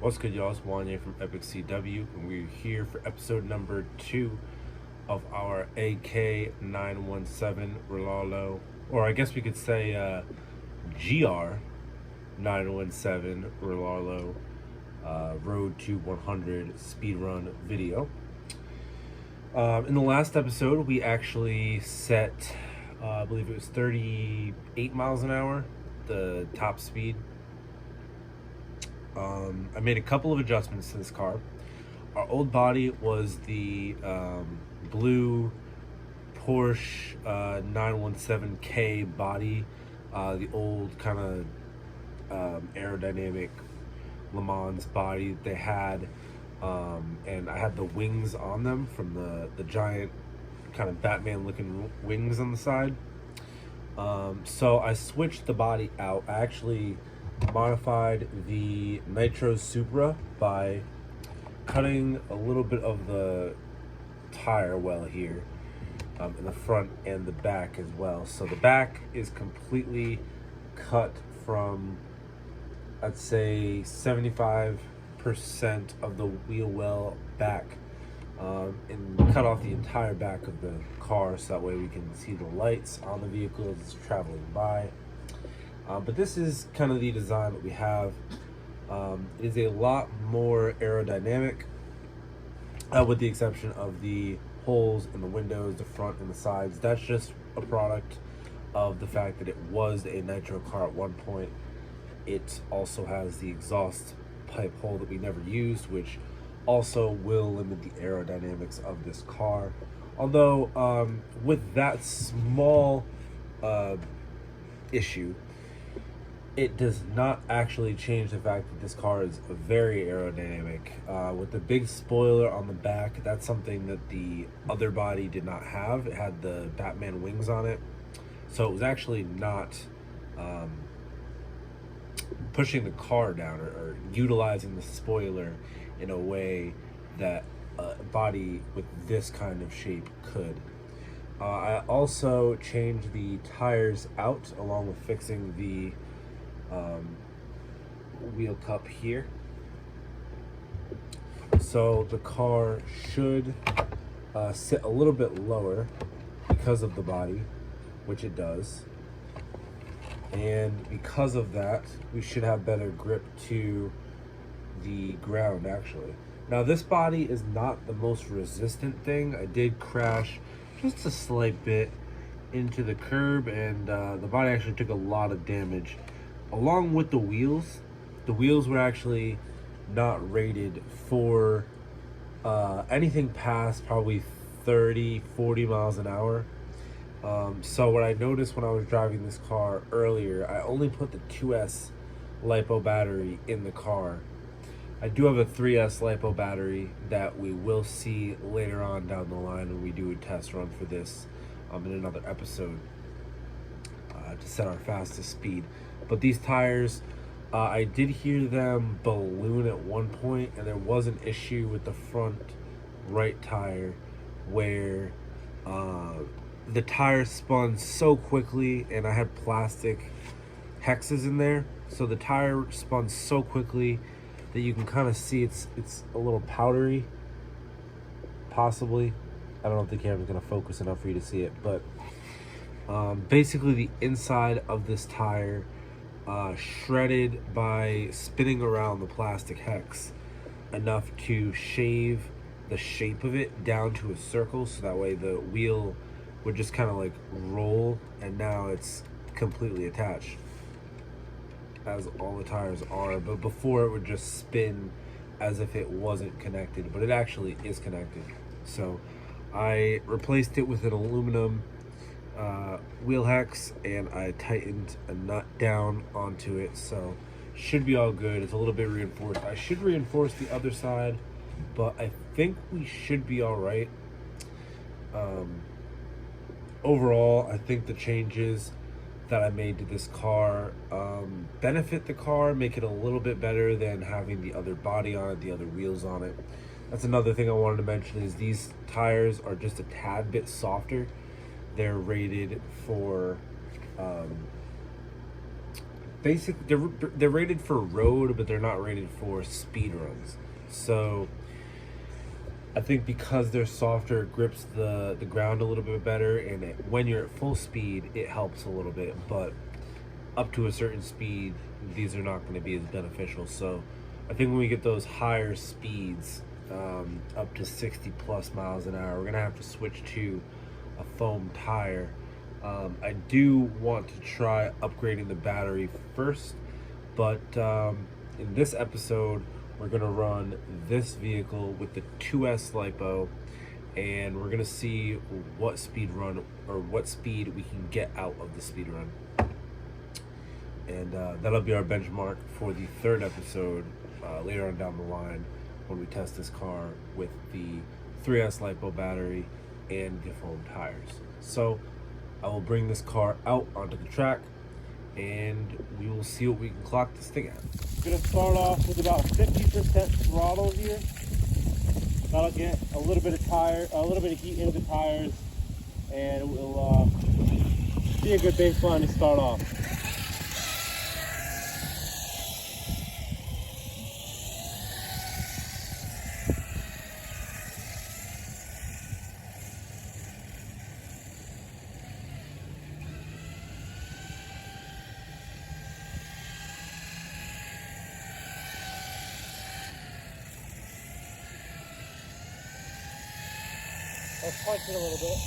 What's good, y'all? It's Wanye from Epic CW, and we're here for episode number 2 of our AK917 RLAARLO, or I guess we could say GR917 RLAARLO Road to 100 speedrun video. In the last episode, we actually set, I believe it was 38 miles an hour, the top speed. I made a couple of adjustments to this car. Our old body was the blue Porsche 917K body, the old kind of aerodynamic Le Mans body that they had, and I had the wings on them from the giant kind of Batman looking wings on the side. So I switched the body out. I actually modified the Nitro Supra by cutting a little bit of the tire well here, in the front and the back as well. So the back is completely cut from, I'd say, 75% of the wheel well back, and cut off the entire back of the car so that way we can see the lights on the vehicle as it's traveling by. But this is kind of the design that we have. It is a lot more aerodynamic, with the exception of the holes in the windows, the front and the sides. That's just a product of the fact that it was a nitro car at one point. It also has the exhaust pipe hole that we never used, which also will limit the aerodynamics of this car. Although, with that small issue, it does not actually change the fact that this car is very aerodynamic. With the big spoiler on the back, that's something that the other body did not have. It had the Batman wings on it. So it was actually not pushing the car down or utilizing the spoiler in a way that a body with this kind of shape could. I also changed the tires out along with fixing the wheel cup here, so the car should sit a little bit lower because of the body, which it does, and because of that we should have better grip to the ground. Actually, now this body is not the most resistant thing. I did crash just a slight bit into the curb, and the body actually took a lot of damage along with the wheels. The wheels were actually not rated for anything past probably 30-40 miles an hour. So what I noticed when I was driving this car earlier, I only put the 2S LiPo battery in the car. I do have a 3S LiPo battery that we will see later on down the line when we do a test run for this in another episode, to set our fastest speed. But these tires, I did hear them balloon at one point, and there was an issue with the front right tire where the tire spun so quickly, and I had plastic hexes in there, so the tire spun so quickly that you can kind of see it's a little powdery, possibly. I don't know if the camera's gonna focus enough for you to see it, but basically the inside of this tire shredded by spinning around the plastic hex enough to shave the shape of it down to a circle, so that way the wheel would just kind of like roll, and now it's completely attached, as all the tires are. But before, it would just spin as if it wasn't connected, but it actually is connected. So I replaced it with an aluminum wheel hex, and I tightened a nut down onto it, so should be all good. It's a little bit reinforced. I should reinforce the other side, but I think we should be all right. Overall, I think the changes that I made to this car benefit the car, make it a little bit better than having the other body on it, the other wheels on it. That's another thing I wanted to mention, is these tires are just a tad bit softer. They're rated for basically they're rated for road, but they're not rated for speed runs. So I think because they're softer, it grips the ground a little bit better, and when you're at full speed, it helps a little bit. But up to a certain speed, these are not going to be as beneficial. So I think when we get those higher speeds, up to 60 plus miles an hour, we're going to have to switch to a foam tire. I do want to try upgrading the battery first, but in this episode, we're going to run this vehicle with the 2S LiPo, and we're going to see what speed run or what speed we can get out of the speed run. And that'll be our benchmark for the third episode later on down the line when we test this car with the 3S LiPo battery and the foam tires. So I will bring this car out onto the track and we will see what we can clock this thing at. I'm gonna start off with about 50% throttle here. That'll get a little bit of heat into the tires, and it will be a good baseline to start off. Let's punch it a little bit.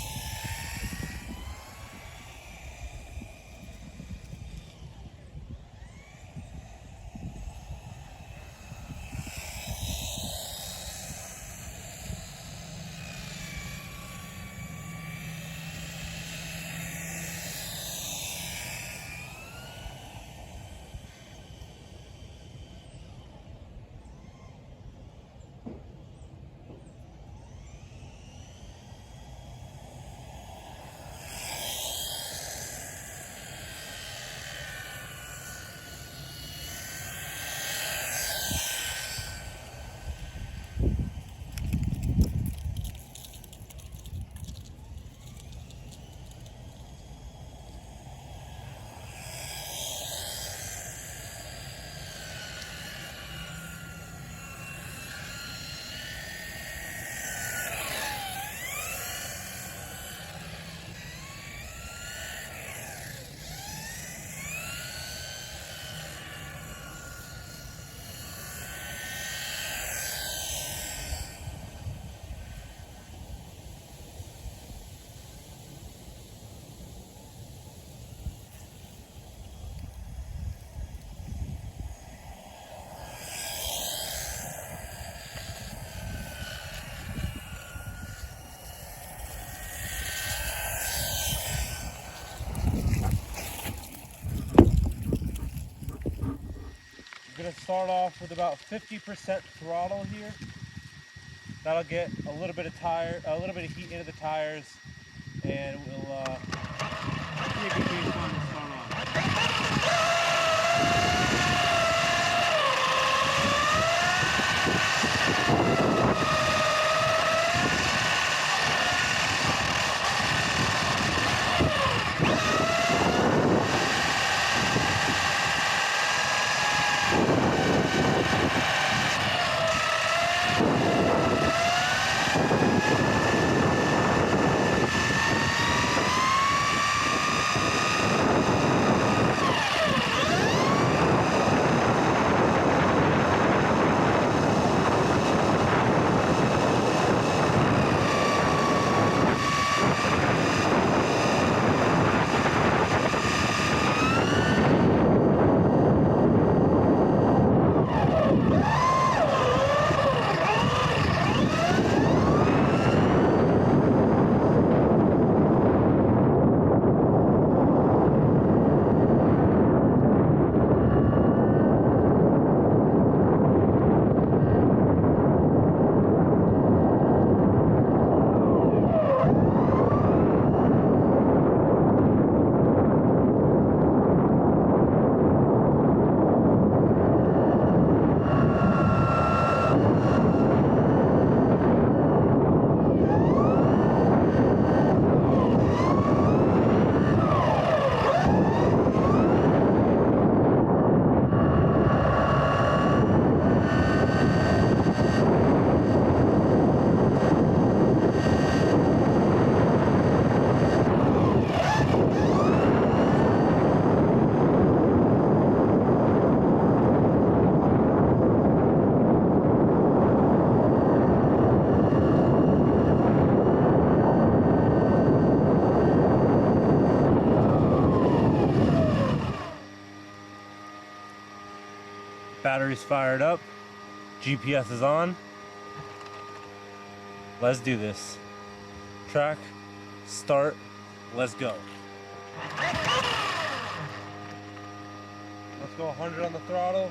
I'm gonna start off with about 50% throttle here. That'll get a little bit of heat into the tires, and it will be a good baseline to start off. Battery's fired up. GPS is on. Let's do this. Track, start, let's go. Let's go 100 on the throttle.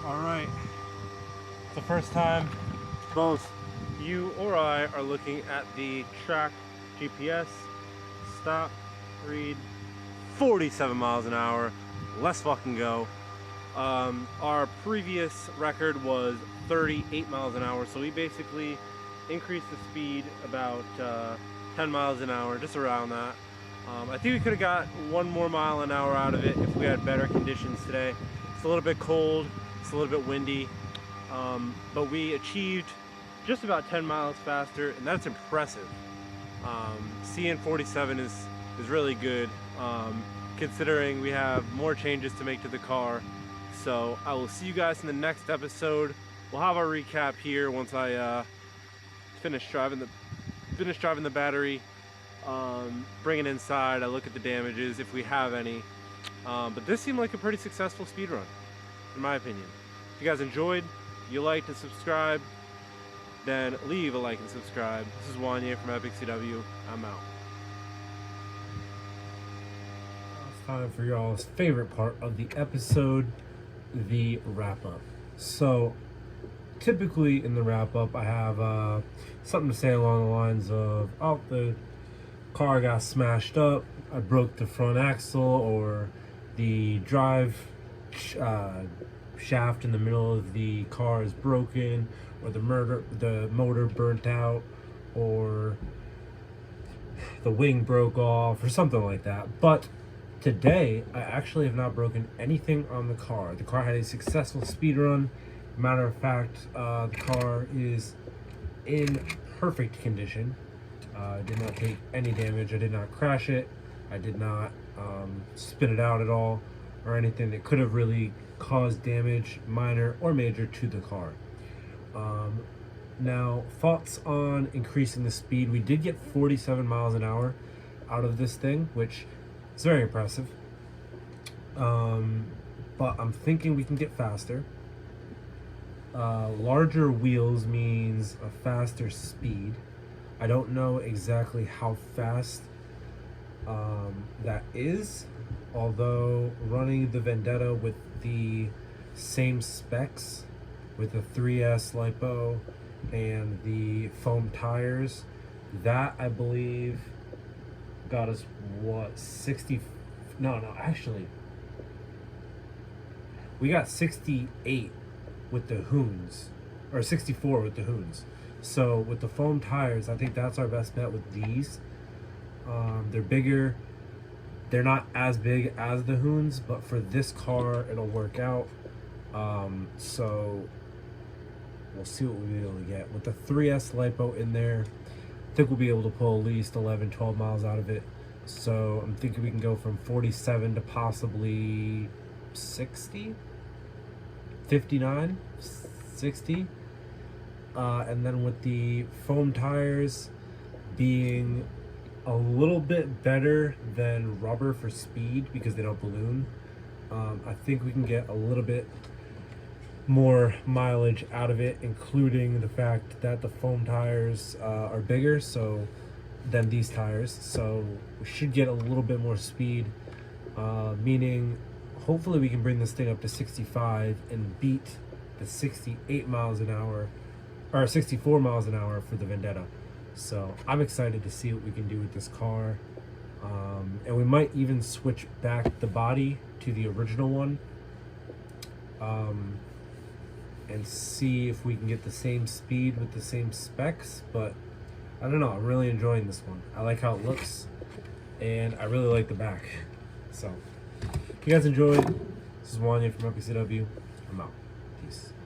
Alright, it's the first time both you or I are looking at the track GPS. Stop, read 47 miles an hour. Let's fucking go. Our previous record was 38 miles an hour, so we basically increased the speed about 10 miles an hour, just around that. I think we could have got 1 more mile an hour out of it if we had better conditions today. It's a little bit cold, it's a little bit windy, but we achieved just about 10 miles faster, and that's impressive. Seeing 47 is really good, considering we have more changes to make to the car. So I will see you guys in the next episode. We'll have our recap here once I finish driving the battery, bring it inside. I look at the damages if we have any. But this seemed like a pretty successful speed run, in my opinion. If you guys enjoyed, you liked and subscribe, then leave a like and subscribe. This is Wanye from Epic CW. I'm out. It's time for y'all's favorite part of the episode, the wrap up. So typically in the wrap up I have something to say along the lines of, oh, the car got smashed up, I broke the front axle, or the drive shaft in the middle of the car is broken, or the motor burnt out, or the wing broke off, or something like that. But today I actually have not broken anything on the car. The car had a successful speed run. Matter of fact, the car is in perfect condition. Did not take any damage. I did not crash it. I did not spin it out at all or anything that could have really caused damage, minor or major, to the car. Now, thoughts on increasing the speed. We did get 47 miles an hour out of this thing, which is very impressive. But I'm thinking we can get faster. Larger wheels means a faster speed. I don't know exactly how fast that is, although running the Vendetta with the same specs, with the 3S LiPo and the foam tires, that I believe got us what, 60? No, actually, we got 68 with the Hoons, or 64 with the Hoons. So with the foam tires, I think that's our best bet with these. They're bigger. They're not as big as the Hoons, but for this car, it'll work out. So we'll see what we'll be able to get. With the 3S LiPo in there, I think we'll be able to pull at least 11, 12 miles out of it. So I'm thinking we can go from 47 to possibly 60, 59, 60. And then with the foam tires being a little bit better than rubber for speed because they don't balloon, I think we can get a little bit more mileage out of it, including the fact that the foam tires are bigger than these tires, so we should get a little bit more speed, meaning hopefully we can bring this thing up to 65 and beat the 68 miles an hour or 64 miles an hour for the Vendetta. So I'm excited to see what we can do with this car, and we might even switch back the body to the original one, and see if we can get the same speed with the same specs. But I don't know, I'm really enjoying this one. I like how it looks, and I really like the back. So if you guys enjoyed, this is Wanya from MPCW. I'm out. Peace.